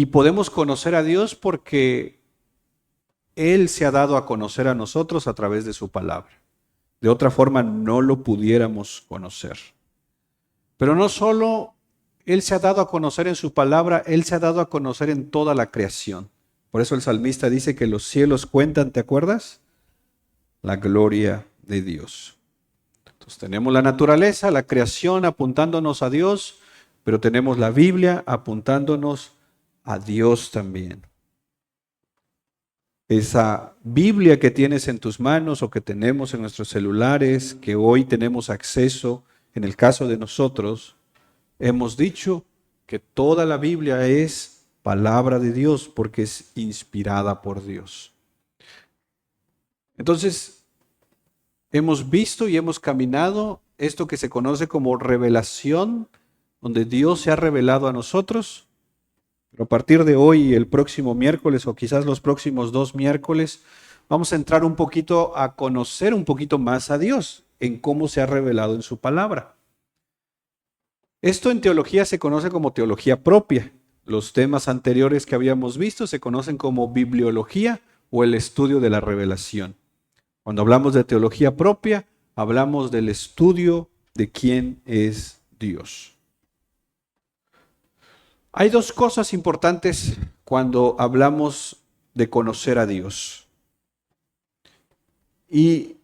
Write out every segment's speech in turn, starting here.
Y podemos conocer a Dios porque Él se ha dado a conocer a nosotros a través de su palabra. De otra forma no lo pudiéramos conocer. Pero no solo Él se ha dado a conocer en su palabra, Él se ha dado a conocer en toda la creación. Por eso el salmista dice que los cielos cuentan, ¿te acuerdas? La gloria de Dios. Entonces tenemos la naturaleza, la creación apuntándonos a Dios, pero tenemos la Biblia apuntándonos a Dios también. Esa Biblia que tienes en tus manos o que tenemos en nuestros celulares, que hoy tenemos acceso, en el caso de nosotros, hemos dicho que toda la Biblia es palabra de Dios porque es inspirada por Dios. Entonces, hemos visto y hemos caminado esto que se conoce como revelación, donde Dios se ha revelado a nosotros. Pero a partir de hoy, el próximo miércoles o quizás los próximos 2 miércoles, vamos a entrar un poquito a conocer un poquito más a Dios en cómo se ha revelado en su palabra. Esto en teología se conoce como teología propia. Los temas anteriores que habíamos visto se conocen como bibliología o el estudio de la revelación. Cuando hablamos de teología propia, hablamos del estudio de quién es Dios. Hay 2 cosas importantes cuando hablamos de conocer a Dios. Y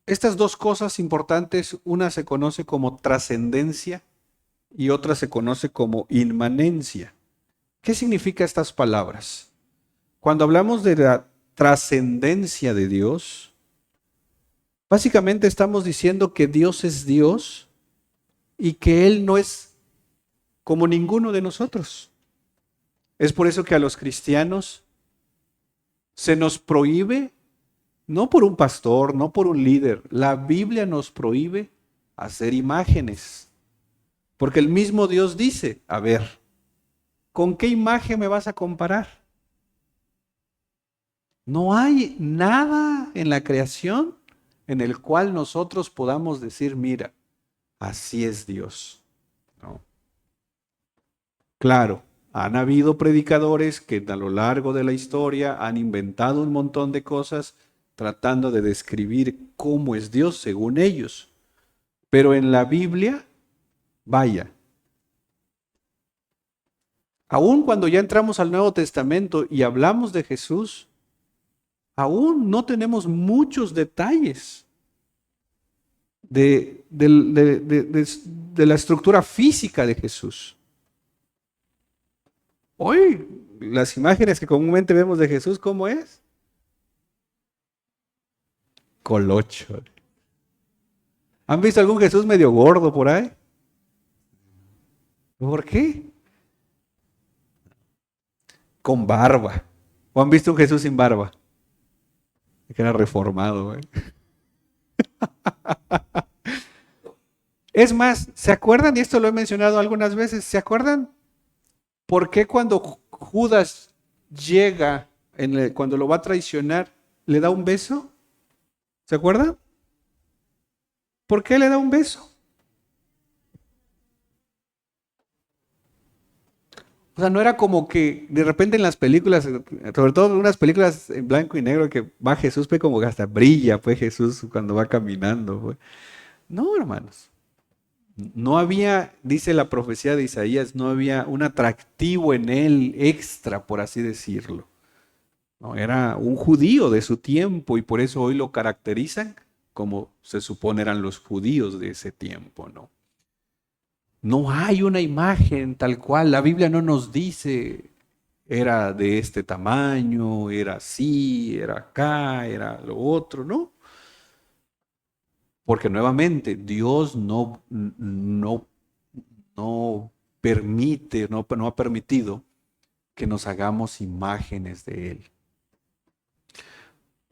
estas 2 cosas importantes, una se conoce como trascendencia y otra se conoce como inmanencia. ¿Qué significan estas palabras? Cuando hablamos de la trascendencia de Dios, básicamente estamos diciendo que Dios es Dios y que Él no es como ninguno de nosotros. Es por eso que a los cristianos se nos prohíbe, no por un pastor, no por un líder, la Biblia nos prohíbe hacer imágenes. Porque el mismo Dios dice, a ver, ¿con qué imagen me vas a comparar? No hay nada en la creación en el cual nosotros podamos decir, mira, así es Dios. ¿No? Claro, han habido predicadores que a lo largo de la historia han inventado un montón de cosas tratando de describir cómo es Dios según ellos. Pero en la Biblia, vaya, aun cuando ya entramos al Nuevo Testamento y hablamos de Jesús, aún no tenemos muchos detalles de la estructura física de Jesús. Hoy, las imágenes que comúnmente vemos de Jesús, ¿cómo es? Colocho. ¿Han visto algún Jesús medio gordo por ahí? ¿Por qué? Con barba. ¿O han visto un Jesús sin barba? Que era reformado. Es más, ¿se acuerdan? Y esto lo he mencionado algunas veces. ¿Se acuerdan por qué cuando Judas llega, cuando lo va a traicionar, le da un beso? ¿Se acuerdan? ¿Por qué le da un beso? O sea, no era como que de repente en las películas, sobre todo en unas películas en blanco y negro, que va Jesús, pues como que hasta brilla, pues Jesús cuando va caminando. Pues. No, hermanos. No había, dice la profecía de Isaías, no había un atractivo en él extra, por así decirlo. No, era un judío de su tiempo y por eso hoy lo caracterizan como se supone eran los judíos de ese tiempo, ¿no? No hay una imagen tal cual, la Biblia no nos dice era de este tamaño, era así, era acá, era lo otro, ¿no? Porque nuevamente Dios no permite, no ha permitido que nos hagamos imágenes de Él.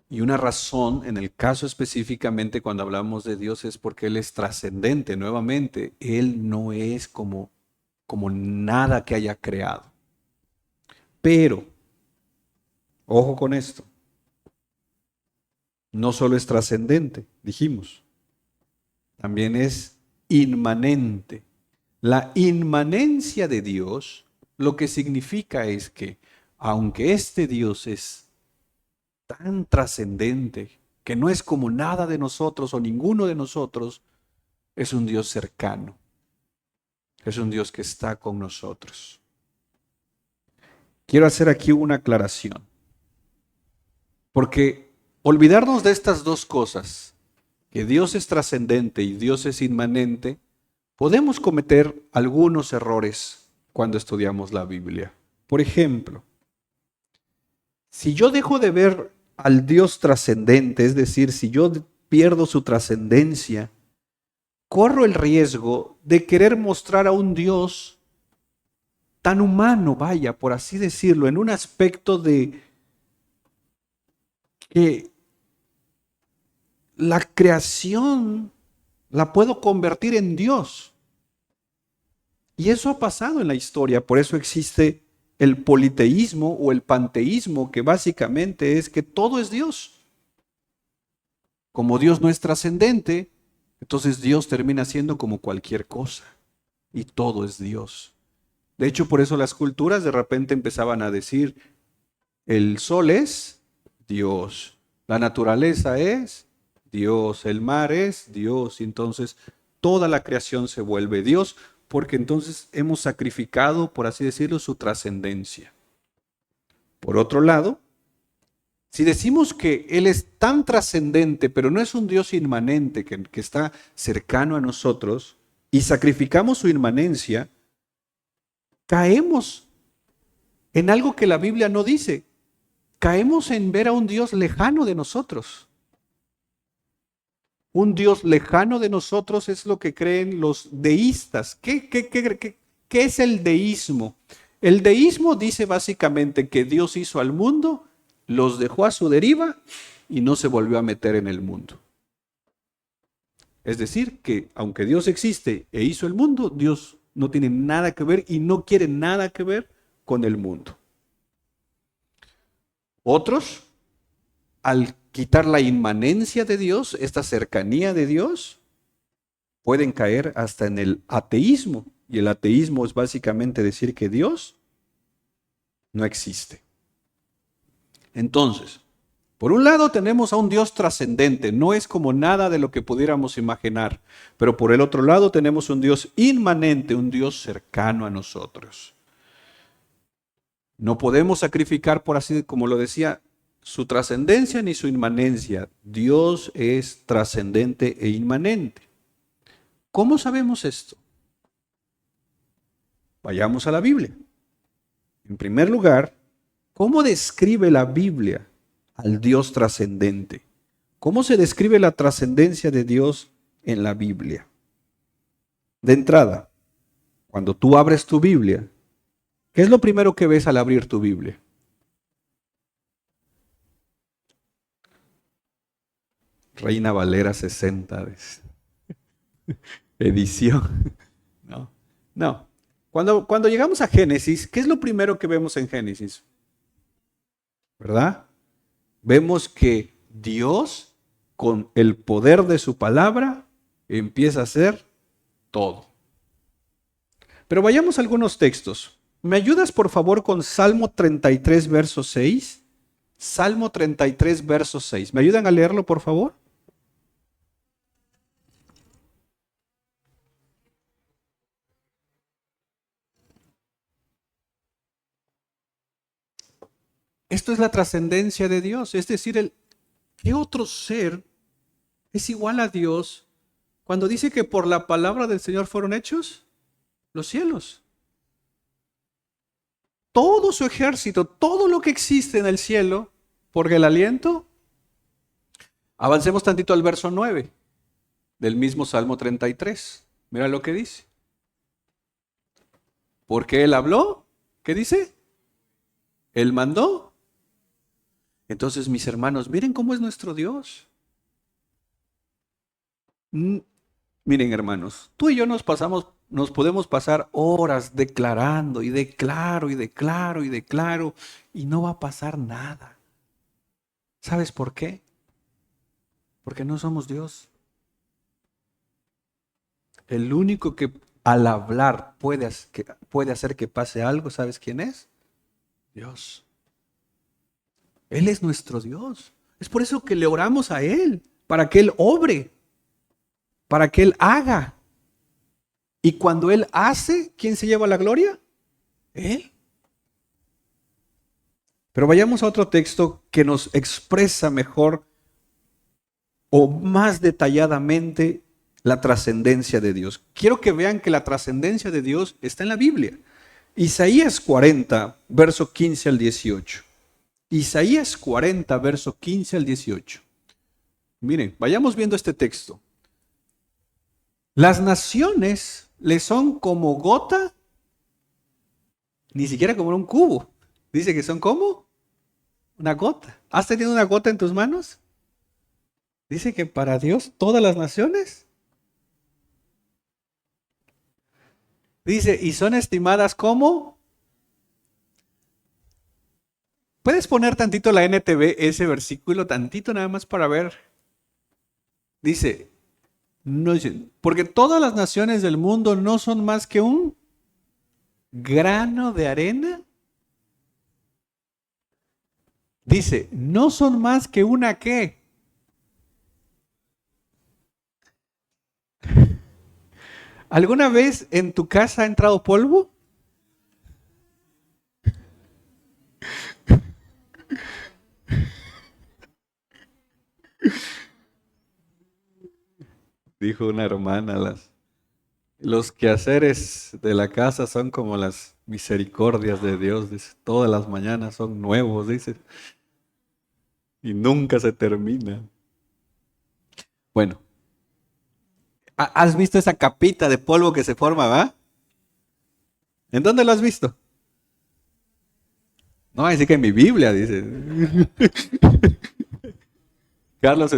Y una razón, en el caso específicamente cuando hablamos de Dios, es porque Él es trascendente. Nuevamente, Él no es como nada que haya creado. Pero, ojo con esto, no solo es trascendente, dijimos, también es inmanente. La inmanencia de Dios lo que significa es que, aunque este Dios es tan trascendente, que no es como nada de nosotros o ninguno de nosotros, es un Dios cercano, es un Dios que está con nosotros. Quiero hacer aquí una aclaración, porque olvidarnos de estas dos cosas, que Dios es trascendente y Dios es inmanente, podemos cometer algunos errores cuando estudiamos la Biblia. Por ejemplo, si yo dejo de ver al Dios trascendente, es decir, si yo pierdo su trascendencia, corro el riesgo de querer mostrar a un Dios tan humano, vaya, por así decirlo, en un aspecto de que la creación la puedo convertir en Dios. Y eso ha pasado en la historia, por eso existe el politeísmo o el panteísmo, que básicamente es que todo es Dios. Como Dios no es trascendente, entonces Dios termina siendo como cualquier cosa y todo es Dios. De hecho, por eso las culturas de repente empezaban a decir, el sol es Dios, la naturaleza es Dios, el mar es Dios, y entonces toda la creación se vuelve Dios, porque entonces hemos sacrificado, por así decirlo, su trascendencia. Por otro lado, si decimos que Él es tan trascendente, pero no es un Dios inmanente que está cercano a nosotros, y sacrificamos su inmanencia, caemos en algo que la Biblia no dice. Caemos en ver a un Dios lejano de nosotros. Un Dios lejano de nosotros es lo que creen los deístas. ¿Qué es el deísmo? El deísmo dice básicamente que Dios hizo al mundo, los dejó a su deriva y no se volvió a meter en el mundo. Es decir, que aunque Dios existe e hizo el mundo, Dios no tiene nada que ver y no quiere nada que ver con el mundo. Otros, al quitar la inmanencia de Dios, esta cercanía de Dios, pueden caer hasta en el ateísmo. Y el ateísmo es básicamente decir que Dios no existe. Entonces, por un lado tenemos a un Dios trascendente, no es como nada de lo que pudiéramos imaginar, pero por el otro lado tenemos un Dios inmanente, un Dios cercano a nosotros. No podemos sacrificar, por así como lo decía, su trascendencia ni su inmanencia. Dios es trascendente e inmanente. ¿Cómo sabemos esto? Vayamos a la Biblia. En primer lugar, ¿cómo describe la Biblia al Dios trascendente? ¿Cómo se describe la trascendencia de Dios en la Biblia? De entrada, cuando tú abres tu Biblia, ¿qué es lo primero que ves al abrir tu Biblia? Reina Valera 60, edición. No, no. Cuando llegamos a Génesis, ¿qué es lo primero que vemos en Génesis? ¿Verdad? Vemos que Dios, con el poder de su palabra, empieza a hacer todo. Pero vayamos a algunos textos. ¿Me ayudas, por favor, con Salmo 33, verso 6? Salmo 33, verso 6. ¿Me ayudan a leerlo, por favor? Esto es la trascendencia de Dios. Es decir, ¿qué otro ser es igual a Dios cuando dice que por la palabra del Señor fueron hechos los cielos? Todo su ejército, todo lo que existe en el cielo, por el aliento. Avancemos tantito al verso 9 del mismo Salmo 33. Mira lo que dice. Porque Él habló, ¿qué dice? Él mandó. Entonces, mis hermanos, miren cómo es nuestro Dios. Miren, hermanos, tú y yo nos podemos pasar horas declarando y declaro y declaro y declaro y no va a pasar nada. ¿Sabes por qué? Porque no somos Dios. El único que al hablar puede hacer que pase algo, ¿sabes quién es? Dios. Él es nuestro Dios. Es por eso que le oramos a Él, para que Él obre, para que Él haga. Y cuando Él hace, ¿quién se lleva la gloria? Él. Pero vayamos a otro texto que nos expresa mejor o más detalladamente la trascendencia de Dios. Quiero que vean que la trascendencia de Dios está en la Biblia. Isaías 40, verso 15 al 18. Isaías 40, verso 15 al 18. Miren, vayamos viendo este texto. Las naciones le son como gota, ni siquiera como un cubo. Dice que son como una gota. ¿Has tenido una gota en tus manos? Dice que para Dios todas las naciones. Dice, y son estimadas como. ¿Puedes poner tantito la NTV, ese versículo, tantito nada más para ver? Dice, no, porque todas las naciones del mundo no son más que un grano de arena. Dice, no son más que una ¿qué? ¿Alguna vez en tu casa ha entrado polvo? Dijo una hermana, los quehaceres de la casa son como las misericordias de Dios, dice, todas las mañanas son nuevos, dice, y nunca se termina. Bueno, ¿has visto esa capita de polvo que se forma, va? ¿En dónde lo has visto? No, así que en mi Biblia, dice. Carlos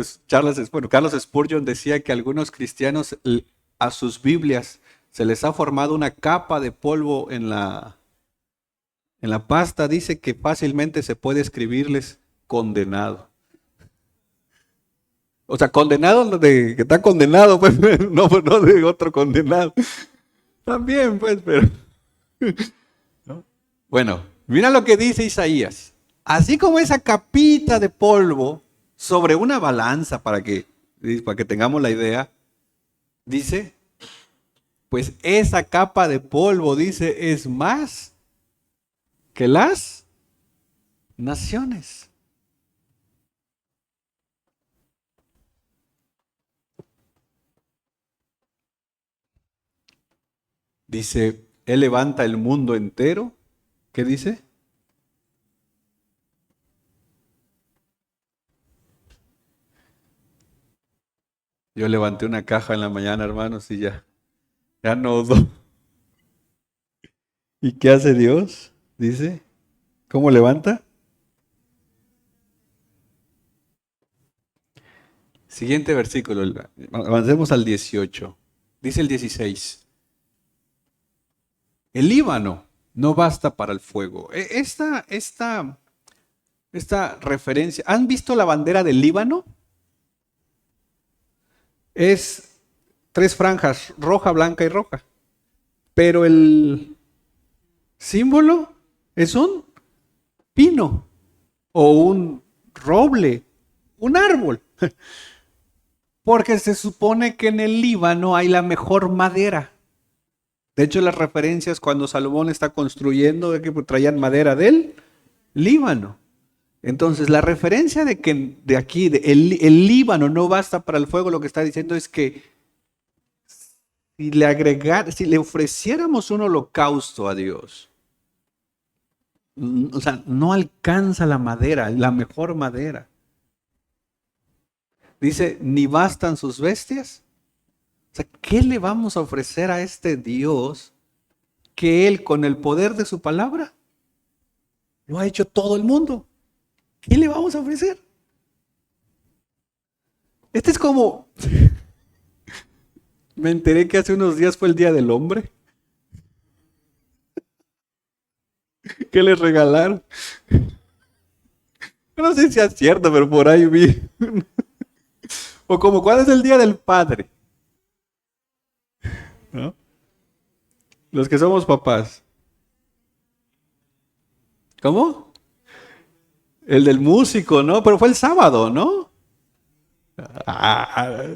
Spurgeon decía que algunos cristianos a sus Biblias se les ha formado una capa de polvo en la pasta. Dice que fácilmente se puede escribirles condenado. O sea, condenado de que está condenado, pues, no de otro condenado. También, pues, pero. ¿No? Bueno, mira lo que dice Isaías. Así como esa capita de polvo sobre una balanza para que tengamos la idea, dice, pues esa capa de polvo, dice, es más que las naciones. Dice, Él levanta el mundo entero. ¿Qué dice? Yo levanté una caja en la mañana, hermanos, y ya no. ¿Y qué hace Dios? Dice, ¿cómo levanta? Siguiente versículo, avancemos al 18. Dice el 16. El Líbano no basta para el fuego. Esta referencia, ¿han visto la bandera del Líbano? Es 3 franjas, roja, blanca y roja. Pero el símbolo es un pino o un roble, un árbol. Porque se supone que en el Líbano hay la mejor madera. De hecho, las referencias cuando Salomón está construyendo, de que traían madera del Líbano. Entonces, la referencia de que de aquí, el Líbano no basta para el fuego, lo que está diciendo es que si le ofreciéramos un holocausto a Dios, o sea, no alcanza la madera, la mejor madera. Dice, ni bastan sus bestias. O sea, ¿qué le vamos a ofrecer a este Dios que Él, con el poder de su palabra, lo ha hecho todo el mundo? ¿Qué le vamos a ofrecer? Este es como, me enteré que hace unos días fue el Día del Hombre. ¿Qué les regalaron? No sé si es cierto, pero por ahí vi. O como, ¿cuál es el Día del Padre? ¿No? Los que somos papás. ¿Cómo? El del músico, ¿no? Pero fue el sábado, ¿no? Ah,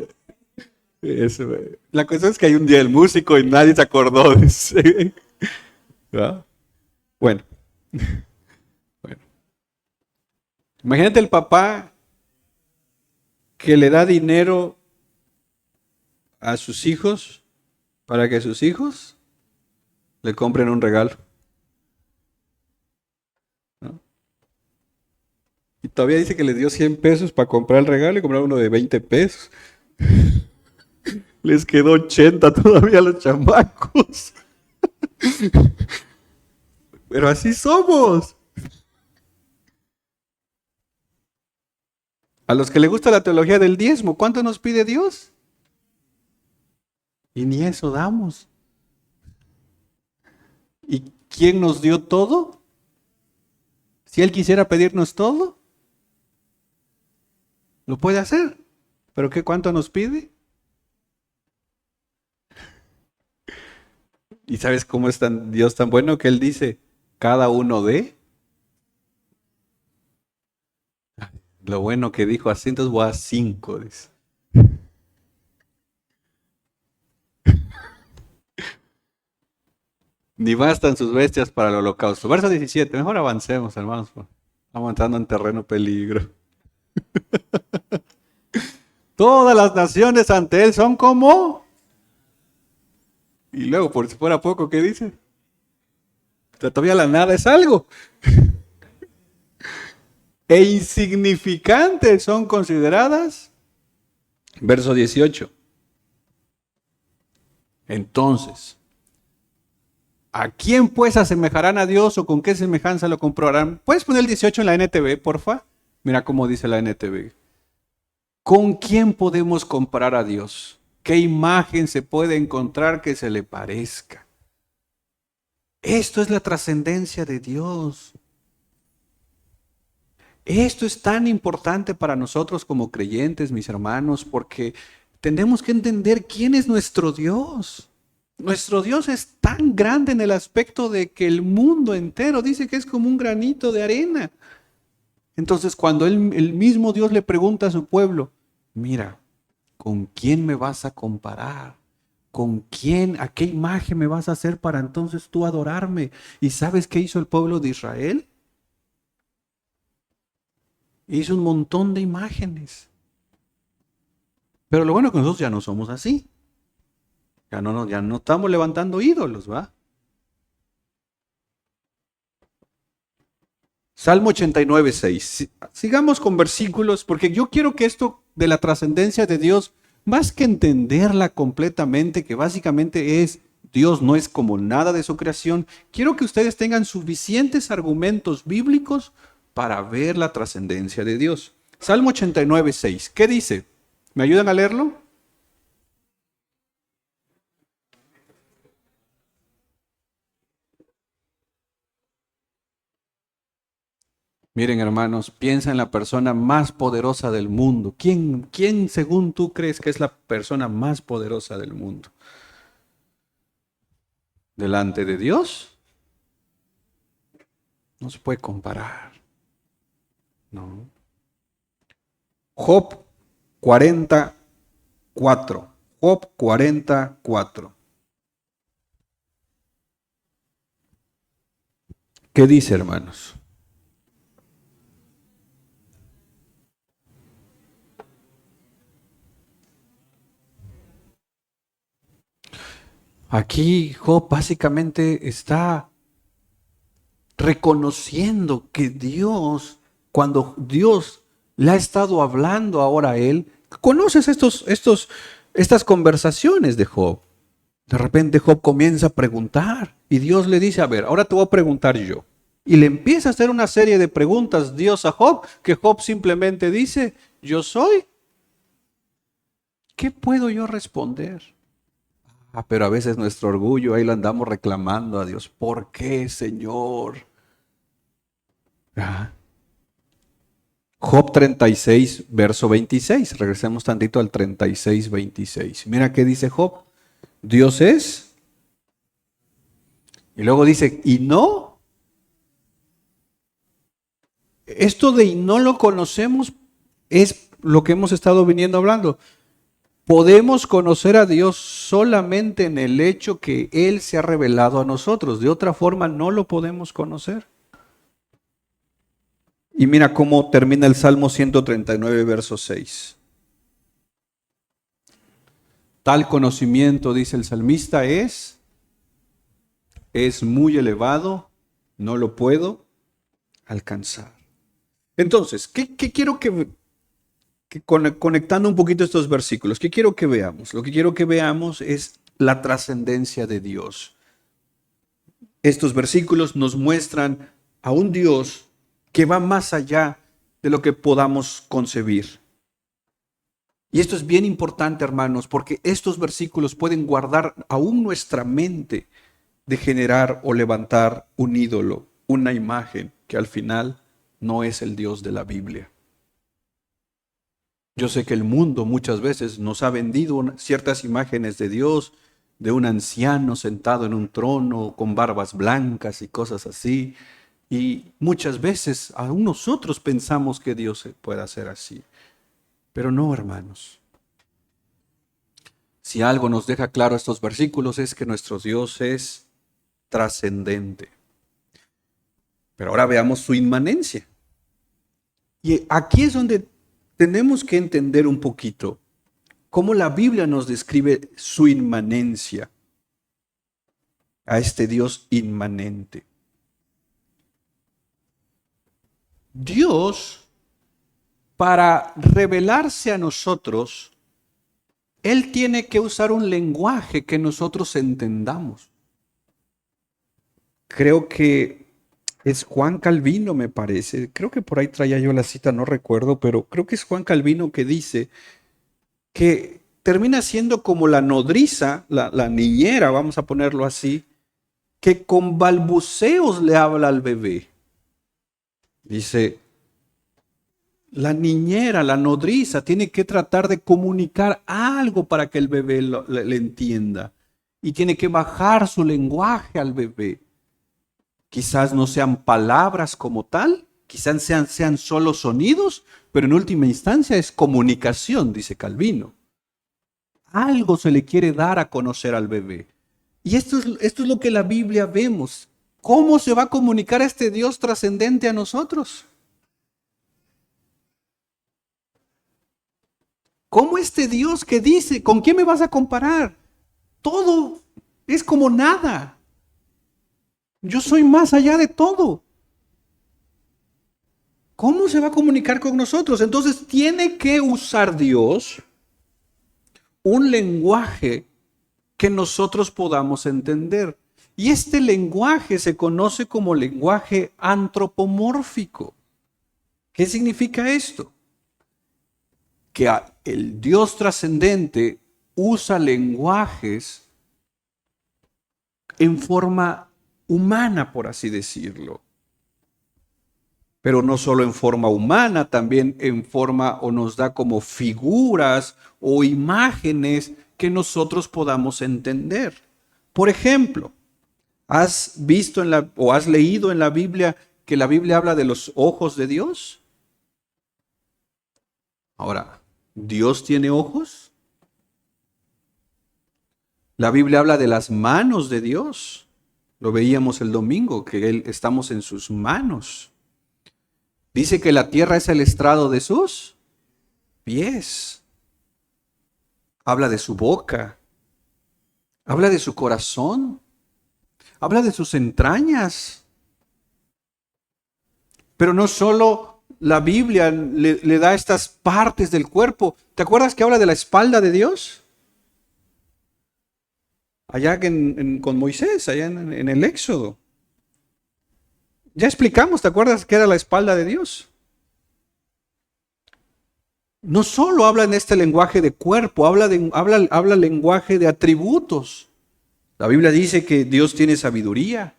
eso. La cuestión es que hay un día del músico y nadie se acordó de ese. ¿verdad? Bueno, bueno. Imagínate el papá que le da dinero a sus hijos para que sus hijos le compren un regalo. ¿no? Y todavía dice que les dio 100 pesos para comprar el regalo y comprar uno de 20 pesos. Les quedó 80 todavía a los chamacos. Pero así somos. A los que les gusta la teología del diezmo, ¿cuánto nos pide Dios? Y ni eso damos. ¿Y quién nos dio todo? Si Él quisiera pedirnos todo, lo puede hacer. ¿Pero qué cuánto nos pide? ¿Y sabes cómo es Dios tan bueno que Él dice, cada uno de? Lo bueno que dijo así, entonces voy a 5, dice. Ni bastan sus bestias para el holocausto. Verso 17, mejor avancemos, hermanos. Estamos entrando en terreno peligro. Todas las naciones ante Él son como... Y luego, por si fuera poco, ¿qué dice? Todavía la nada es algo. E insignificantes son consideradas. Verso 18. Entonces, ¿a quién pues asemejarán a Dios o con qué semejanza lo comprobarán? ¿Puedes poner el 18 en la NTV, porfa? Mira cómo dice la NTV. ¿Con quién podemos comparar a Dios? ¿Qué imagen se puede encontrar que se le parezca? Esto es la trascendencia de Dios. Esto es tan importante para nosotros como creyentes, mis hermanos, porque tenemos que entender quién es nuestro Dios. Nuestro Dios es tan grande en el aspecto de que el mundo entero dice que es como un granito de arena. Entonces, cuando el mismo Dios le pregunta a su pueblo, mira, ¿con quién me vas a comparar? ¿Con quién? ¿A qué imagen me vas a hacer para entonces tú adorarme? ¿Y sabes qué hizo el pueblo de Israel? Hizo un montón de imágenes. Pero lo bueno es que nosotros ya no somos así. Ya no estamos levantando ídolos, ¿va? Salmo 89, 6. Sigamos con versículos, porque yo quiero que esto de la trascendencia de Dios, más que entenderla completamente, que básicamente es Dios no es como nada de su creación, quiero que ustedes tengan suficientes argumentos bíblicos para ver la trascendencia de Dios. Salmo 89, 6. ¿Qué dice? ¿Me ayudan a leerlo? Miren, hermanos, piensa en la persona más poderosa del mundo. ¿Quién según tú crees que es la persona más poderosa del mundo? Delante de Dios, no se puede comparar. No. Job 44. Job 44. ¿Qué dice, hermanos? Aquí Job básicamente está reconociendo que Dios, cuando Dios le ha estado hablando ahora a él, conoces estas conversaciones de Job. De repente Job comienza a preguntar y Dios le dice, a ver, ahora te voy a preguntar yo. Y le empieza a hacer una serie de preguntas Dios a Job, que Job simplemente dice, yo soy. ¿Qué puedo yo responder? Pero a veces nuestro orgullo, ahí lo andamos reclamando a Dios. ¿Por qué, Señor? Ah. Job 36, verso 26. Regresemos tantito al 36, 26. Mira qué dice Job. Dios es Y luego dice, ¿y no? Esto de y no lo conocemos es lo que hemos estado viniendo hablando. Podemos conocer a Dios solamente en el hecho que Él se ha revelado a nosotros. De otra forma no lo podemos conocer. Y mira cómo termina el Salmo 139, verso 6. Tal conocimiento, dice el salmista, es muy elevado, no lo puedo alcanzar. Entonces, ¿qué quiero conectando un poquito estos versículos, ¿qué quiero que veamos? Lo que quiero que veamos es la trascendencia de Dios. Estos versículos nos muestran a un Dios que va más allá de lo que podamos concebir. Y esto es bien importante, hermanos, porque estos versículos pueden guardar aún nuestra mente de generar o levantar un ídolo, una imagen que al final no es el Dios de la Biblia. Yo sé que el mundo muchas veces nos ha vendido ciertas imágenes de Dios, de un anciano sentado en un trono con barbas blancas y cosas así. Y muchas veces aún nosotros pensamos que Dios puede hacer así. Pero no, hermanos. Si algo nos deja claro estos versículos es que nuestro Dios es trascendente. Pero ahora veamos su inmanencia. Y aquí es donde tenemos que entender un poquito cómo la Biblia nos describe su inmanencia a este Dios inmanente. Dios, para revelarse a nosotros, Él tiene que usar un lenguaje que nosotros entendamos. Creo que es Juan Calvino, me parece. Creo que por ahí traía yo la cita, no recuerdo, pero creo que es Juan Calvino que dice que termina siendo como la nodriza, la niñera, vamos a ponerlo así, que con balbuceos le habla al bebé. Dice, la niñera, la nodriza, tiene que tratar de comunicar algo para que el bebé le entienda. Y tiene que bajar su lenguaje al bebé. Quizás no sean palabras como tal, quizás sean solo sonidos, pero en última instancia es comunicación, dice Calvino. Algo se le quiere dar a conocer al bebé. Y esto es lo que en la Biblia vemos. ¿Cómo se va a comunicar este Dios trascendente a nosotros? ¿Cómo este Dios que dice, ¿con quién me vas a comparar? Todo es como nada. Yo soy más allá de todo. ¿Cómo se va a comunicar con nosotros? Entonces tiene que usar Dios un lenguaje que nosotros podamos entender. Y este lenguaje se conoce como lenguaje antropomórfico. ¿Qué significa esto? Que el Dios trascendente usa lenguajes en forma humana, por así decirlo. Pero no solo en forma humana, también en forma o nos da como figuras o imágenes que nosotros podamos entender. Por ejemplo, ¿has visto o has leído en la Biblia que la Biblia habla de los ojos de Dios? Ahora, ¿Dios tiene ojos? La Biblia habla de las manos de Dios. Lo veíamos el domingo, que estamos en sus manos. Dice que la tierra es el estrado de sus pies. Habla de su boca. Habla de su corazón. Habla de sus entrañas. Pero no solo la Biblia le da estas partes del cuerpo. ¿Te acuerdas que habla de la espalda de Dios? Allá con Moisés, allá en el Éxodo. Ya explicamos, ¿te acuerdas que era la espalda de Dios? No solo habla en este lenguaje de cuerpo, habla lenguaje de atributos. La Biblia dice que Dios tiene sabiduría,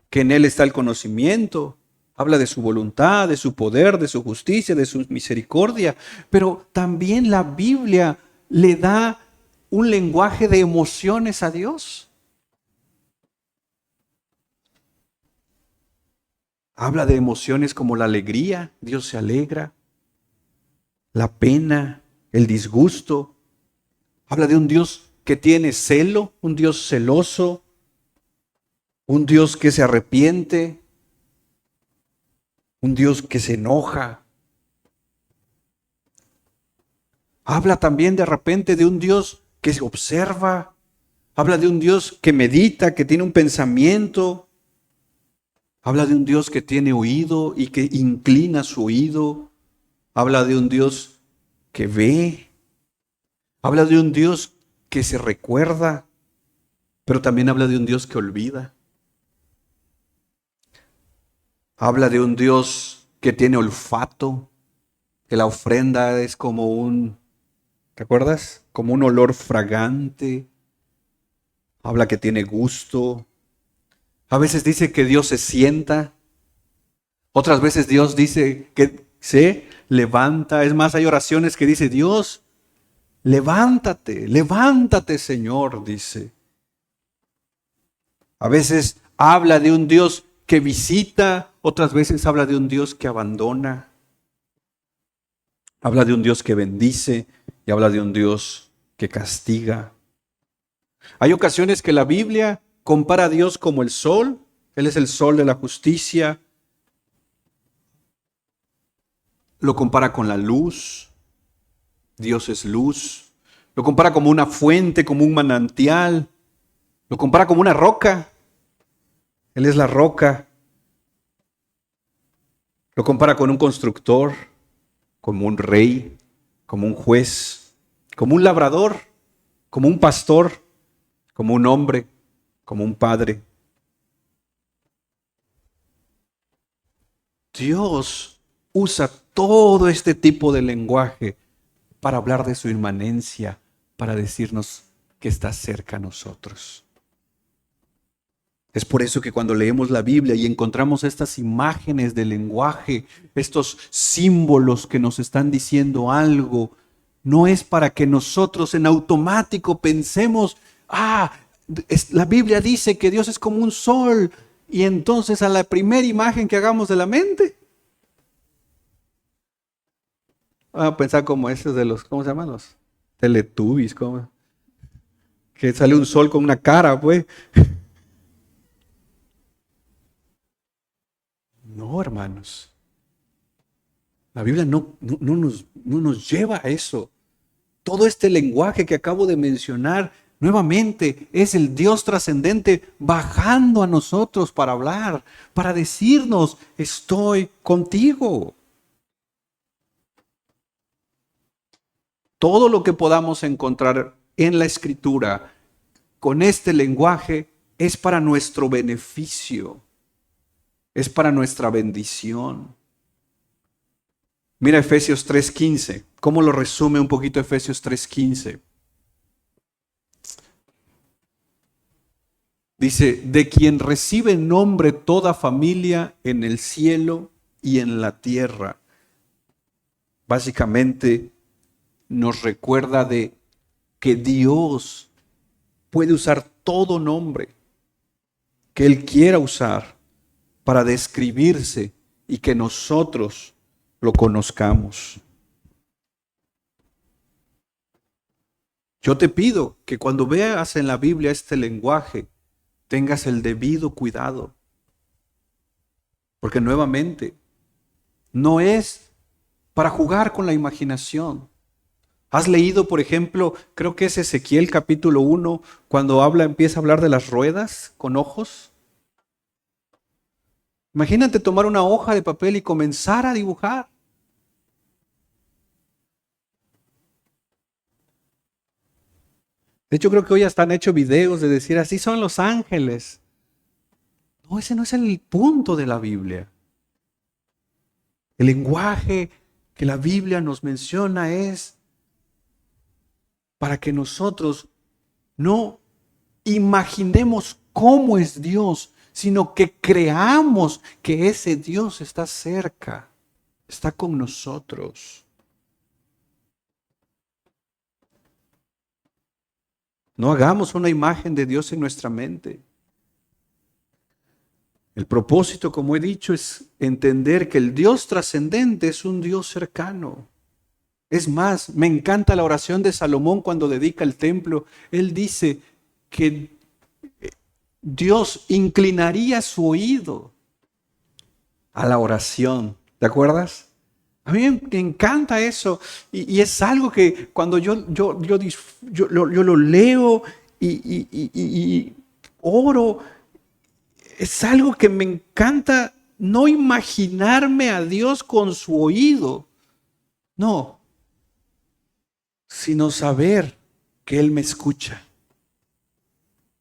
que en Él está el conocimiento. Habla de su voluntad, de su poder, de su justicia, de su misericordia. Pero también la Biblia le da un lenguaje de emociones a Dios. Habla de emociones como la alegría, Dios se alegra, la pena, el disgusto. Habla de un Dios que tiene celo, un Dios celoso, un Dios que se arrepiente, un Dios que se enoja. Habla también de repente de un Dios que se observa. Habla de un Dios que medita, que tiene un pensamiento. Habla de un Dios que tiene oído y que inclina su oído. Habla de un Dios que ve. Habla de un Dios que se recuerda, pero también habla de un Dios que olvida. Habla de un Dios que tiene olfato, que la ofrenda es como ¿te acuerdas? Como un olor fragante. Habla que tiene gusto. A veces dice que Dios se sienta. Otras veces Dios dice que se levanta. Es más, hay oraciones que dice, Dios, levántate, levántate, Señor, dice. A veces habla de un Dios que visita, otras veces habla de un Dios que abandona. Habla de un Dios que bendice y habla de un Dios que castiga. Hay ocasiones que la Biblia compara a Dios como el sol. Él es el sol de la justicia. Lo compara con la luz. Dios es luz. Lo compara como una fuente, como un manantial. Lo compara como una roca. Él es la roca. Lo compara con un constructor, como un rey, como un juez, como un labrador, como un pastor, como un hombre, como un padre. Dios usa todo este tipo de lenguaje para hablar de su inmanencia, para decirnos que está cerca a nosotros. Es por eso que cuando leemos la Biblia y encontramos estas imágenes de lenguaje, estos símbolos que nos están diciendo algo, no es para que nosotros en automático pensemos, la Biblia dice que Dios es como un sol, y entonces a la primera imagen que hagamos de la mente, vamos a pensar como esos de los, ¿cómo se llaman? Los Teletubbies, ¿cómo? Que sale un sol con una cara, pues. No, hermanos. La Biblia no nos lleva a eso. Todo este lenguaje que acabo de mencionar, nuevamente, es el Dios trascendente bajando a nosotros para hablar, para decirnos, estoy contigo. Todo lo que podamos encontrar en la Escritura con este lenguaje es para nuestro beneficio, es para nuestra bendición. Mira Efesios 3:15. ¿Cómo lo resume un poquito Efesios 3:15? Dice, de quien recibe nombre toda familia en el cielo y en la tierra. Básicamente nos recuerda de que Dios puede usar todo nombre que Él quiera usar para describirse y que nosotros lo conozcamos. Yo te pido que cuando veas en la Biblia este lenguaje, tengas el debido cuidado. Porque nuevamente, no es para jugar con la imaginación. ¿Has leído, por ejemplo, creo que es Ezequiel capítulo 1, cuando empieza a hablar de las ruedas con ojos? Imagínate tomar una hoja de papel y comenzar a dibujar. De hecho, creo que hoy hasta han hecho videos de decir, así son los ángeles. No, ese no es el punto de la Biblia. El lenguaje que la Biblia nos menciona es para que nosotros no imaginemos cómo es Dios, sino que creamos que ese Dios está cerca, está con nosotros. No hagamos una imagen de Dios en nuestra mente. El propósito, como he dicho, es entender que el Dios trascendente es un Dios cercano. Es más, me encanta la oración de Salomón cuando dedica el templo. Él dice que Dios inclinaría su oído a la oración. ¿Te acuerdas? A mí me encanta eso y es algo que cuando yo lo leo y oro, es algo que me encanta no imaginarme a Dios con su oído, no, sino saber que Él me escucha.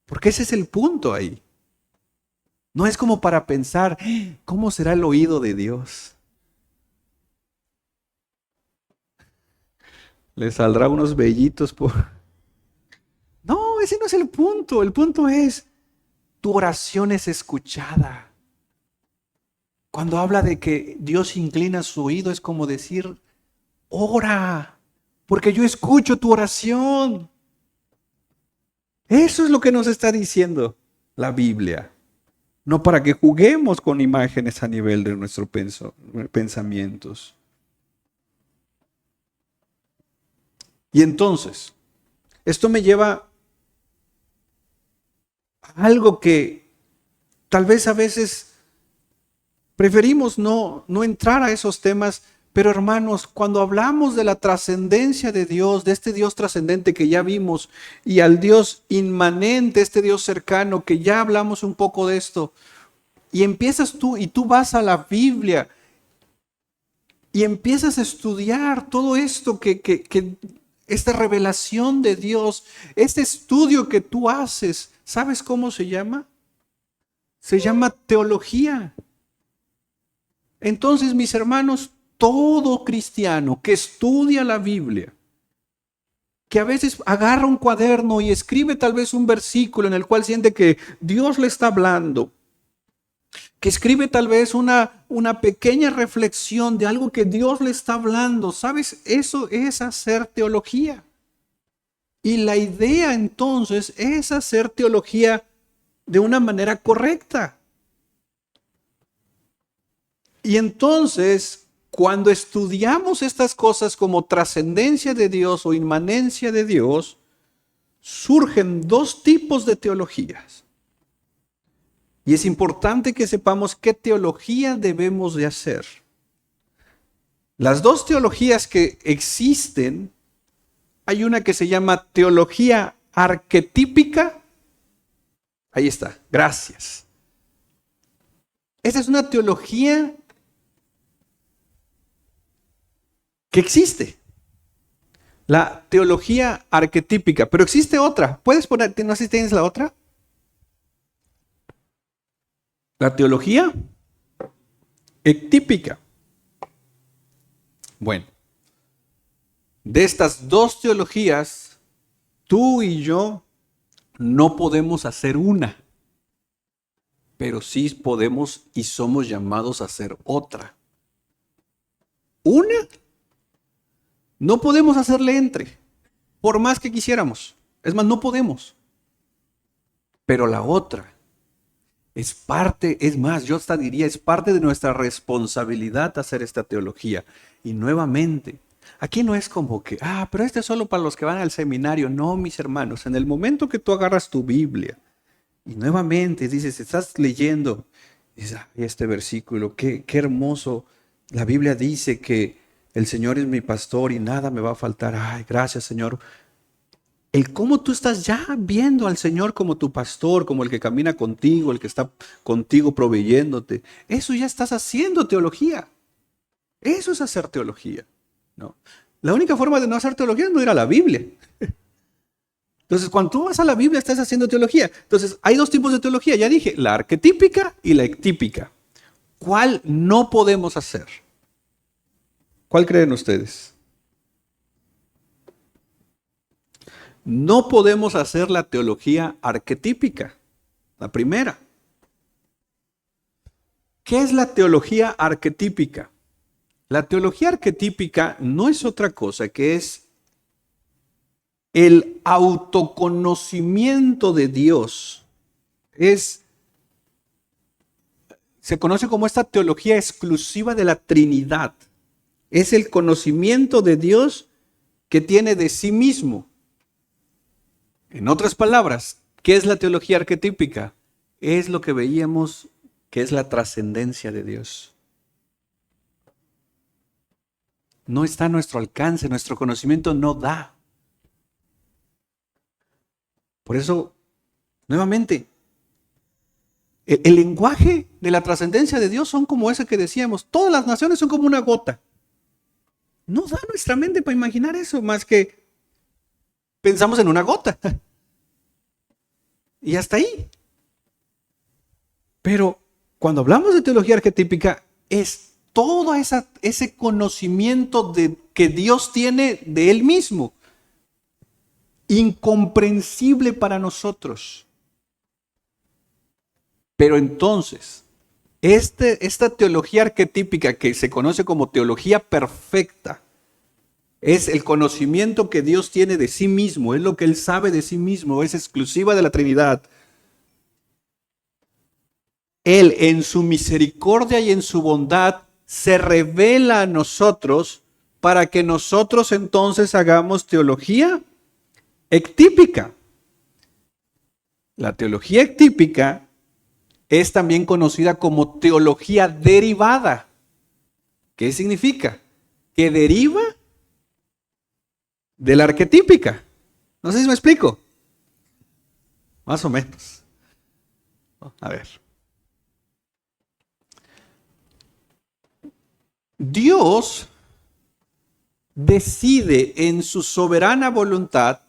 Porque ese es el punto ahí. No es como para pensar, ¿cómo será el oído de Dios? Le saldrá unos vellitos por... No, ese no es el punto. El punto es, tu oración es escuchada. Cuando habla de que Dios inclina su oído, es como decir, ora, porque yo escucho tu oración. Eso es lo que nos está diciendo la Biblia. No para que juguemos con imágenes a nivel de nuestros pensamientos. Y entonces, esto me lleva a algo que tal vez a veces preferimos no entrar a esos temas, pero hermanos, cuando hablamos de la trascendencia de Dios, de este Dios trascendente que ya vimos, y al Dios inmanente, este Dios cercano, que ya hablamos un poco de esto, y empiezas tú vas a la Biblia y empiezas a estudiar todo esto que esta revelación de Dios, este estudio que tú haces, ¿sabes cómo se llama? Se llama teología. Entonces, mis hermanos, todo cristiano que estudia la Biblia, que a veces agarra un cuaderno y escribe tal vez un versículo en el cual siente que Dios le está hablando, que escribe tal vez una pequeña reflexión de algo que Dios le está hablando, ¿sabes? Eso es hacer teología. Y la idea entonces es hacer teología de una manera correcta. Y entonces, cuando estudiamos estas cosas como trascendencia de Dios o inmanencia de Dios, surgen dos tipos de teologías. Y es importante que sepamos qué teología debemos de hacer. Las dos teologías que existen, hay una que se llama teología arquetípica. Ahí está, gracias. Esa es una teología que existe. La teología arquetípica, pero existe otra. ¿Puedes poner, no sé si tienes la otra? La teología ectípica. Bueno, de estas dos teologías, tú y yo no podemos hacer una, pero sí podemos y somos llamados a hacer otra. Una, no podemos hacerle entre, por más que quisiéramos. Es más, no podemos. Pero la otra es parte, es más, yo hasta diría, es parte de nuestra responsabilidad hacer esta teología. Y nuevamente, aquí no es como que, pero este es solo para los que van al seminario. No, mis hermanos, en el momento que tú agarras tu Biblia y nuevamente dices, estás leyendo, dices, este versículo, qué hermoso. La Biblia dice que el Señor es mi pastor y nada me va a faltar. Ay, gracias, Señor. El cómo tú estás ya viendo al Señor como tu pastor, como el que camina contigo, el que está contigo proveyéndote. Eso ya estás haciendo teología. Eso es hacer teología. ¿No? La única forma de no hacer teología es no ir a la Biblia. Entonces, cuando tú vas a la Biblia, estás haciendo teología. Entonces, hay dos tipos de teología. Ya dije, la arquetípica y la ectípica. ¿Cuál no podemos hacer? ¿Cuál creen ustedes? No podemos hacer la teología arquetípica, la primera. ¿Qué es la teología arquetípica? La teología arquetípica no es otra cosa que es el autoconocimiento de Dios. Es se conoce como esta teología exclusiva de la Trinidad. Es el conocimiento de Dios que tiene de sí mismo. En otras palabras, ¿qué es la teología arquetípica? Es lo que veíamos que es la trascendencia de Dios. No está a nuestro alcance, nuestro conocimiento no da. Por eso, nuevamente, el lenguaje de la trascendencia de Dios son como ese que decíamos. Todas las naciones son como una gota. No da nuestra mente para imaginar eso, más que pensamos en una gota. Y hasta ahí. Pero cuando hablamos de teología arquetípica, es todo ese conocimiento que Dios tiene de Él mismo. Incomprensible para nosotros. Pero entonces, esta teología arquetípica que se conoce como teología perfecta, es el conocimiento que Dios tiene de sí mismo, es lo que Él sabe de sí mismo, es exclusiva de la Trinidad. Él en su misericordia y en su bondad se revela a nosotros para que nosotros entonces hagamos teología ectípica. La teología ectípica es también conocida como teología derivada. ¿Qué significa? Que deriva de la arquetípica. No sé si me explico. Más o menos. A ver. Dios decide en su soberana voluntad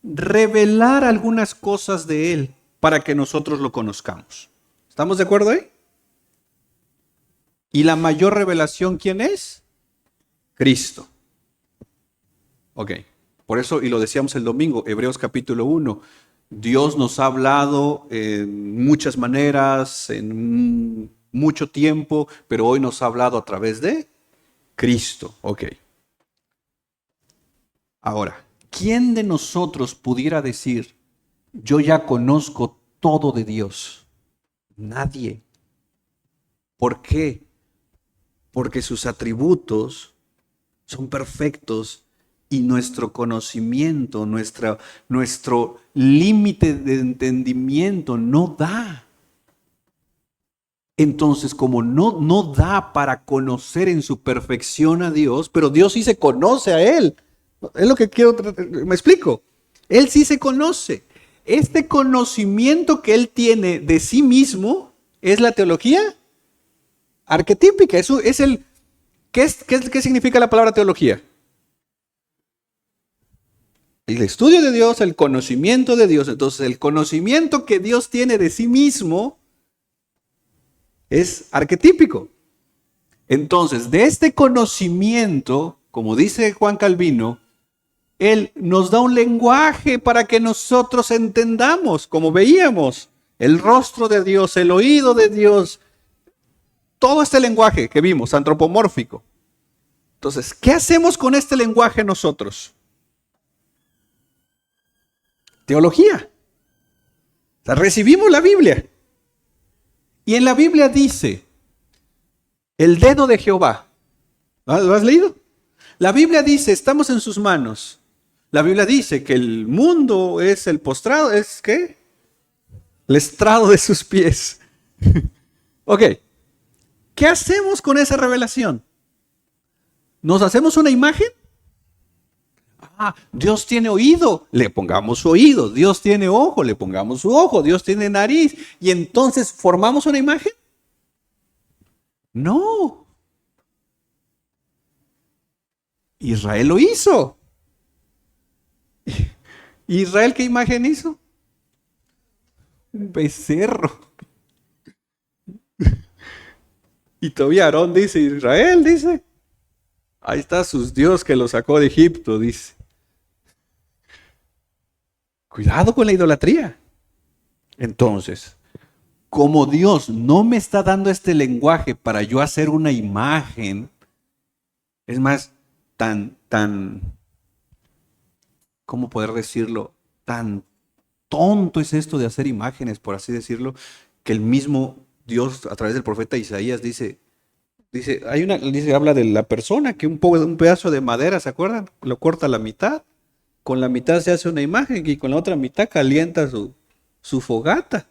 revelar algunas cosas de Él para que nosotros lo conozcamos. ¿Estamos de acuerdo ahí? ¿Y la mayor revelación quién es? Cristo. Ok, por eso, y lo decíamos el domingo, Hebreos capítulo 1, Dios nos ha hablado en muchas maneras, en mucho tiempo, pero hoy nos ha hablado a través de Cristo. Ok. Ahora, ¿quién de nosotros pudiera decir, yo ya conozco todo de Dios? Nadie. ¿Por qué? Porque sus atributos son perfectos y nuestro conocimiento, nuestro límite de entendimiento no da. Entonces, como no da para conocer en su perfección a Dios, pero Dios sí se conoce a Él. Es lo que quiero, me explico. Él sí se conoce. Este conocimiento que Él tiene de sí mismo es la teología arquetípica. Eso es el... ¿Qué significa la palabra teología? El estudio de Dios, el conocimiento de Dios. Entonces, el conocimiento que Dios tiene de sí mismo es arquetípico. Entonces, de este conocimiento, como dice Juan Calvino, Él nos da un lenguaje para que nosotros entendamos, como veíamos, el rostro de Dios, el oído de Dios, todo este lenguaje que vimos, antropomórfico. Entonces, ¿qué hacemos con este lenguaje nosotros? Teología. O sea, recibimos la Biblia. Y en la Biblia dice, el dedo de Jehová. ¿Lo has leído? La Biblia dice, estamos en sus manos. La Biblia dice que el mundo es el postrado, ¿es qué? El estrado de sus pies. Ok. ¿Qué hacemos con esa revelación? ¿Nos hacemos una imagen? Ah, Dios tiene oído, le pongamos su oído. Dios tiene ojo, le pongamos su ojo. Dios tiene nariz. Y entonces, ¿formamos una imagen? No. Israel lo hizo. ¿Israel qué imagen hizo? Un becerro. Y todavía Aarón dice, Israel dice, ahí está sus Dios que lo sacó de Egipto, dice. Cuidado con la idolatría. Entonces, como Dios no me está dando este lenguaje para yo hacer una imagen, es más, ¿cómo poder decirlo? Tan tonto es esto de hacer imágenes, por así decirlo, que el mismo Dios a través del profeta Isaías habla de la persona que un pedazo de madera, ¿se acuerdan? Lo corta a la mitad, con la mitad se hace una imagen y con la otra mitad calienta su fogata,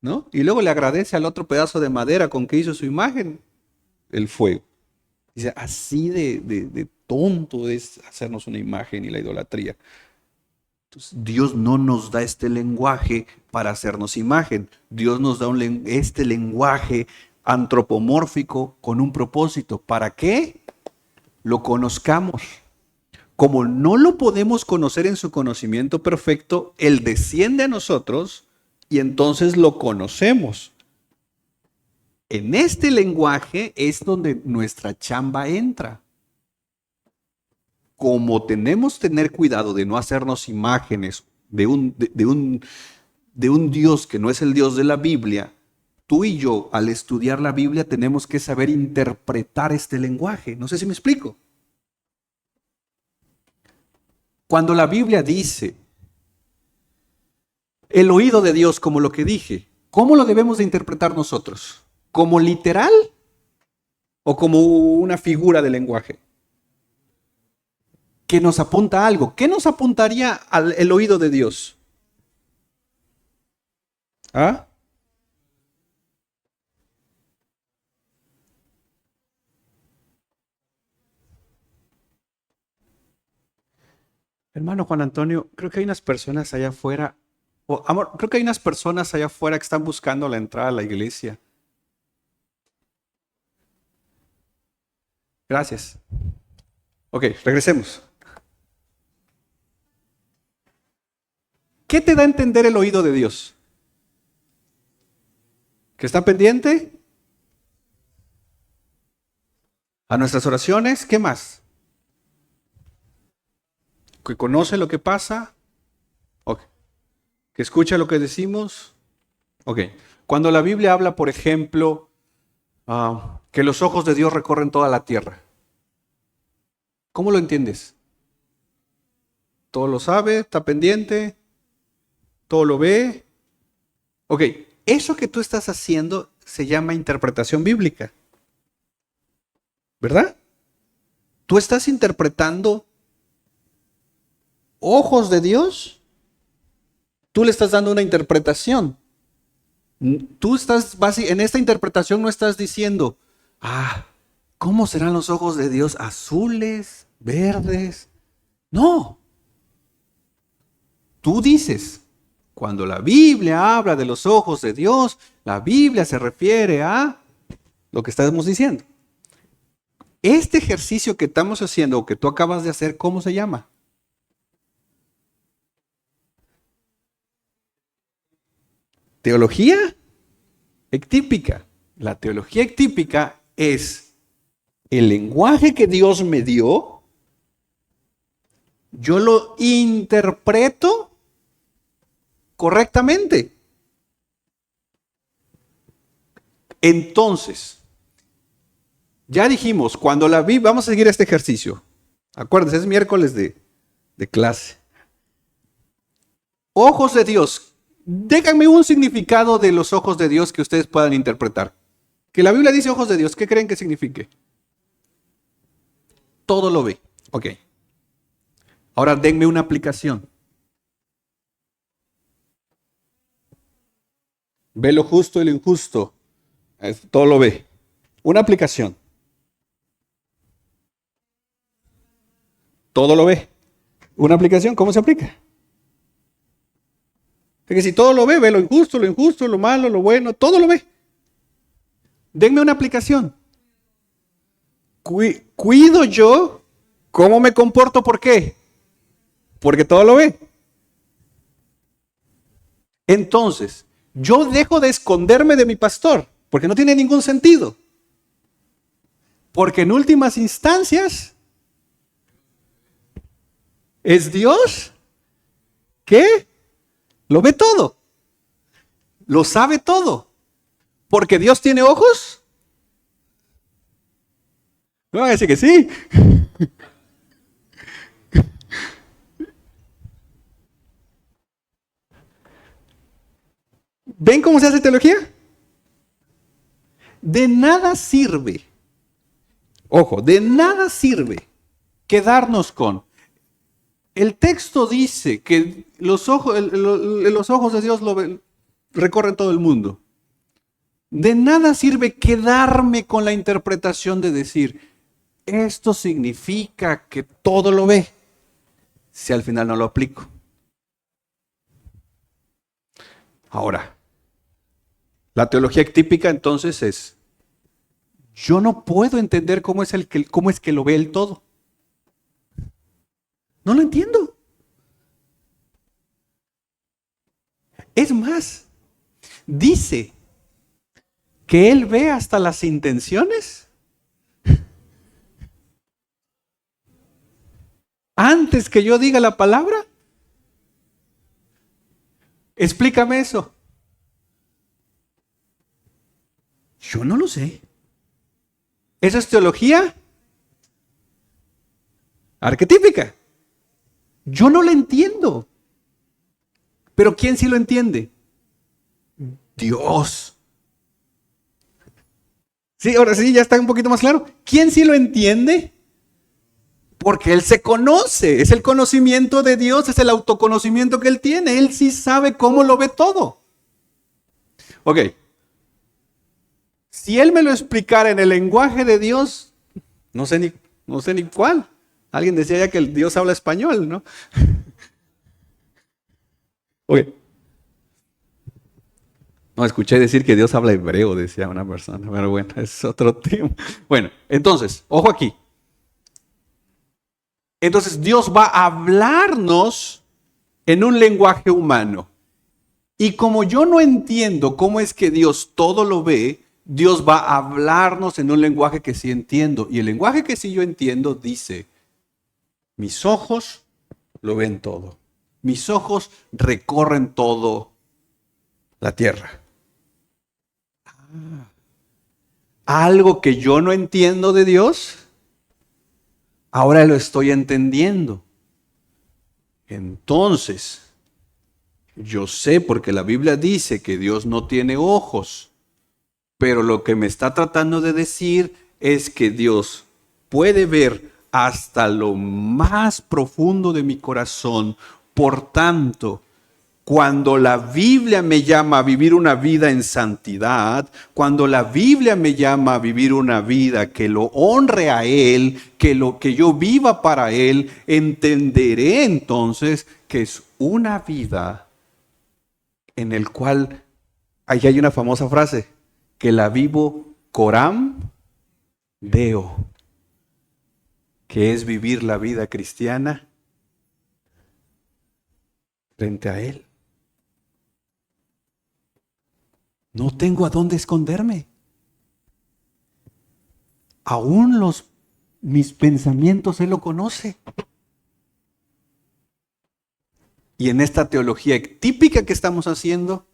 ¿no? Y luego le agradece al otro pedazo de madera con que hizo su imagen, el fuego. Dice, así de tonto es hacernos una imagen y la idolatría. Entonces, Dios no nos da este lenguaje para hacernos imagen. Dios nos da este lenguaje antropomórfico con un propósito. ¿Para qué? Lo conozcamos. Como no lo podemos conocer en su conocimiento perfecto, Él desciende a nosotros y entonces lo conocemos. En este lenguaje es donde nuestra chamba entra. Como tenemos que tener cuidado de no hacernos imágenes de un Dios que no es el Dios de la Biblia, tú y yo, al estudiar la Biblia, tenemos que saber interpretar este lenguaje. No sé si me explico. Cuando la Biblia dice el oído de Dios, como lo que dije, ¿cómo lo debemos de interpretar nosotros? ¿Como literal o como una figura de lenguaje? Que nos apunta a algo. ¿Qué nos apuntaría el oído de Dios? ¿Ah? Hermano Juan Antonio, creo que hay unas personas allá afuera, amor, creo que hay unas personas allá afuera que están buscando la entrada a la iglesia. Gracias. Ok, regresemos. ¿Qué te da a entender el oído de Dios? ¿Que está pendiente a nuestras oraciones? ¿Qué más? ¿Que conoce lo que pasa? Ok. ¿Que escucha lo que decimos? Ok. Cuando la Biblia habla, por ejemplo, que los ojos de Dios recorren toda la tierra, ¿cómo lo entiendes? ¿Todo lo sabe? ¿Está pendiente? ¿Todo lo ve? Ok. Eso que tú estás haciendo se llama interpretación bíblica, ¿verdad? Tú estás interpretando ojos de Dios, tú le estás dando una interpretación. Tú estás, en esta interpretación no estás diciendo, ¿cómo serán los ojos de Dios? ¿Azules? ¿Verdes? No. Tú dices, cuando la Biblia habla de los ojos de Dios, la Biblia se refiere a lo que estamos diciendo. Este ejercicio que estamos haciendo o que tú acabas de hacer, ¿cómo se llama? Teología ectípica. La teología ectípica es el lenguaje que Dios me dio, yo lo interpreto correctamente. Entonces, ya dijimos, cuando la Biblia, vamos a seguir este ejercicio. Acuérdense, es miércoles de clase. Ojos de Dios. Déjenme un significado de los ojos de Dios que ustedes puedan interpretar. Que la Biblia dice ojos de Dios, ¿qué creen que signifique? Todo lo ve. Ok. Ahora denme una aplicación. Ve lo justo y lo injusto. Todo lo ve. Una aplicación. Todo lo ve. Una aplicación, ¿cómo se aplica? Porque si todo lo ve lo injusto, lo malo, lo bueno, todo lo ve. Denme una aplicación. Cuido yo cómo me comporto, ¿por qué? Porque todo lo ve. Entonces, yo dejo de esconderme de mi pastor, porque no tiene ningún sentido. Porque en últimas instancias, es Dios que lo ve todo, lo sabe todo. Porque Dios tiene ojos. No van a decir que sí. ¿Ven cómo se hace teología? De nada sirve, ojo, de nada sirve quedarnos con. El texto dice que los ojos de Dios recorren todo el mundo. De nada sirve quedarme con la interpretación de decir, esto significa que todo lo ve, si al final no lo aplico. Ahora, la teología típica entonces es, yo no puedo entender cómo es que lo ve el todo. No lo entiendo. Es más, dice que Él ve hasta las intenciones antes que yo diga la palabra. Explícame eso. Yo no lo sé. ¿Esa es teología arquetípica? Yo no lo entiendo. Pero ¿quién sí lo entiende? Dios. Sí, ahora sí, ya está un poquito más claro. ¿Quién sí lo entiende? Porque Él se conoce. Es el conocimiento de Dios, es el autoconocimiento que Él tiene. Él sí sabe cómo lo ve todo. Ok. Si Él me lo explicara en el lenguaje de Dios, no sé ni cuál. Alguien decía ya que el Dios habla español, ¿no? Ok. No, escuché decir que Dios habla hebreo, decía una persona, pero bueno, es otro tema. Bueno, entonces, ojo aquí. Entonces Dios va a hablarnos en un lenguaje humano. Y como yo no entiendo cómo es que Dios todo lo ve, Dios va a hablarnos en un lenguaje que sí entiendo. Y el lenguaje que sí yo entiendo dice, mis ojos lo ven todo. Mis ojos recorren todo la tierra. Algo que yo no entiendo de Dios, ahora lo estoy entendiendo. Entonces, yo sé porque la Biblia dice que Dios no tiene ojos, pero lo que me está tratando de decir es que Dios puede ver hasta lo más profundo de mi corazón. Por tanto, cuando la Biblia me llama a vivir una vida en santidad, cuando la Biblia me llama a vivir una vida que lo honre a Él, que yo viva para Él, entenderé entonces que es una vida en el cual, ahí hay una famosa frase, que la vivo coram deo, que es vivir la vida cristiana frente a Él. No tengo a dónde esconderme. Aún mis pensamientos Él lo conoce. Y en esta teología típica que estamos haciendo,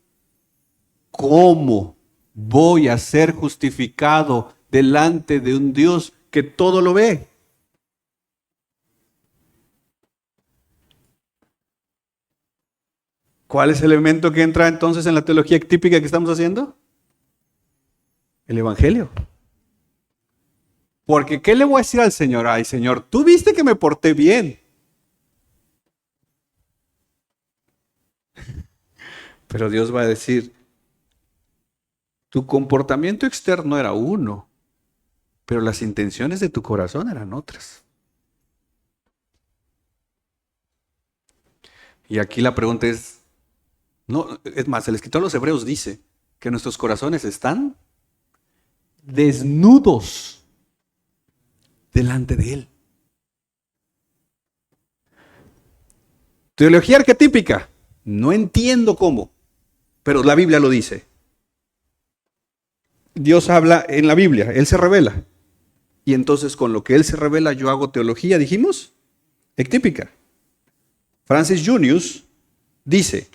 ¿cómo voy a ser justificado delante de un Dios que todo lo ve? ¿Cuál es el elemento que entra entonces en la teología típica que estamos haciendo? El Evangelio. Porque ¿qué le voy a decir al Señor? Ay, Señor, tú viste que me porté bien. Pero Dios va a decir, tu comportamiento externo era uno, pero las intenciones de tu corazón eran otras. Y aquí la pregunta es, no, es más, el escritor de los Hebreos dice que nuestros corazones están desnudos delante de Él. Teología arquetípica, no entiendo cómo, pero la Biblia lo dice. Dios habla en la Biblia, Él se revela. Y entonces con lo que Él se revela yo hago teología, dijimos, ectípica. Francis Junius dice,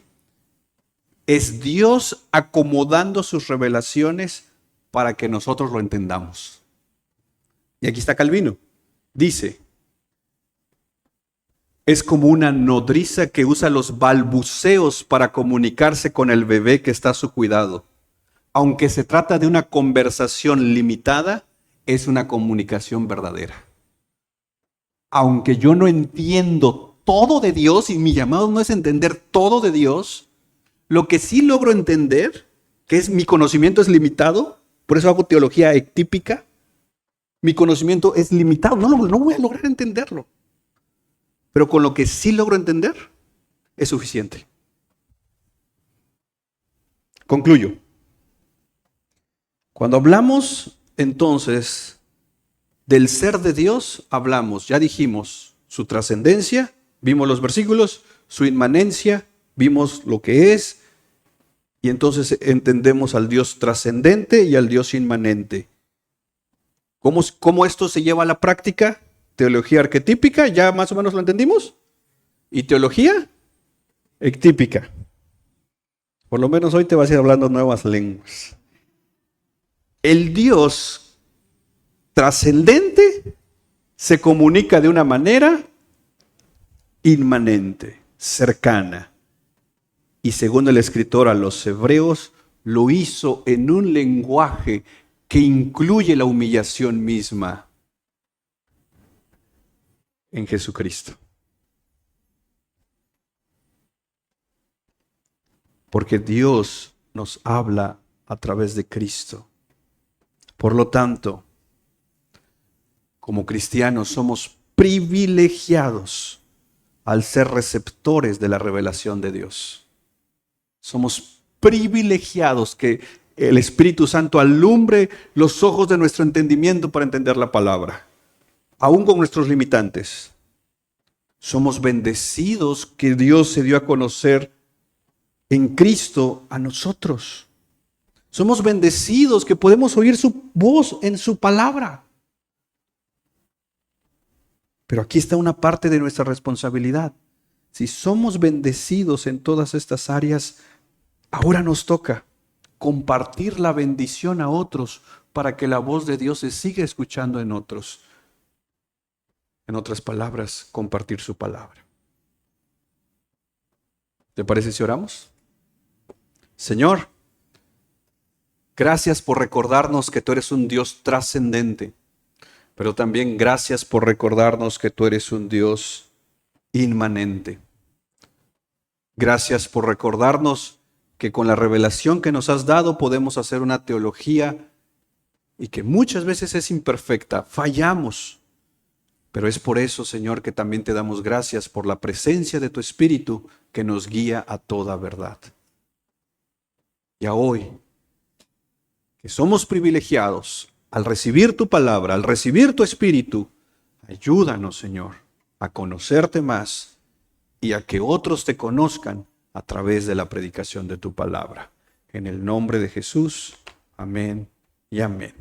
es Dios acomodando sus revelaciones para que nosotros lo entendamos. Y aquí está Calvino. Dice, es como una nodriza que usa los balbuceos para comunicarse con el bebé que está a su cuidado. aunque se trata de una conversación limitada, es una comunicación verdadera. Aunque yo no entiendo todo de Dios, y mi llamado no es entender todo de Dios, lo que sí logro entender, que es mi conocimiento es limitado, por eso hago teología ectípica, mi conocimiento es limitado, no voy a lograr entenderlo. Pero con lo que sí logro entender, es suficiente. Concluyo. Cuando hablamos entonces del ser de Dios, hablamos, ya dijimos, su trascendencia, vimos los versículos, su inmanencia, vimos lo que es, y entonces entendemos al Dios trascendente y al Dios inmanente. ¿Cómo esto se lleva a la práctica? Teología arquetípica, ya más o menos lo entendimos. Y teología ectípica. Por lo menos hoy te vas a ir hablando nuevas lenguas. El Dios trascendente se comunica de una manera inmanente, cercana. Y según el escritor a los hebreos, lo hizo en un lenguaje que incluye la humillación misma en Jesucristo. Porque Dios nos habla a través de Cristo. Por lo tanto, como cristianos somos privilegiados al ser receptores de la revelación de Dios. Somos privilegiados que el Espíritu Santo alumbre los ojos de nuestro entendimiento para entender la palabra, aún con nuestros limitantes. Somos bendecidos que Dios se dio a conocer en Cristo a nosotros. Somos bendecidos que podemos oír su voz en su palabra. Pero aquí está una parte de nuestra responsabilidad. Si somos bendecidos en todas estas áreas, ahora nos toca compartir la bendición a otros para que la voz de Dios se siga escuchando en otros. En otras palabras, compartir su palabra. ¿Te parece si oramos? Señor, gracias por recordarnos que tú eres un Dios trascendente, pero también gracias por recordarnos que tú eres un Dios inmanente. Gracias por recordarnos que con la revelación que nos has dado podemos hacer una teología y que muchas veces es imperfecta, fallamos. Pero es por eso, Señor, que también te damos gracias por la presencia de tu Espíritu que nos guía a toda verdad. Y a hoy, que somos privilegiados al recibir tu palabra, al recibir tu Espíritu, ayúdanos, Señor, a conocerte más y a que otros te conozcan a través de la predicación de tu palabra. En el nombre de Jesús, amén y amén.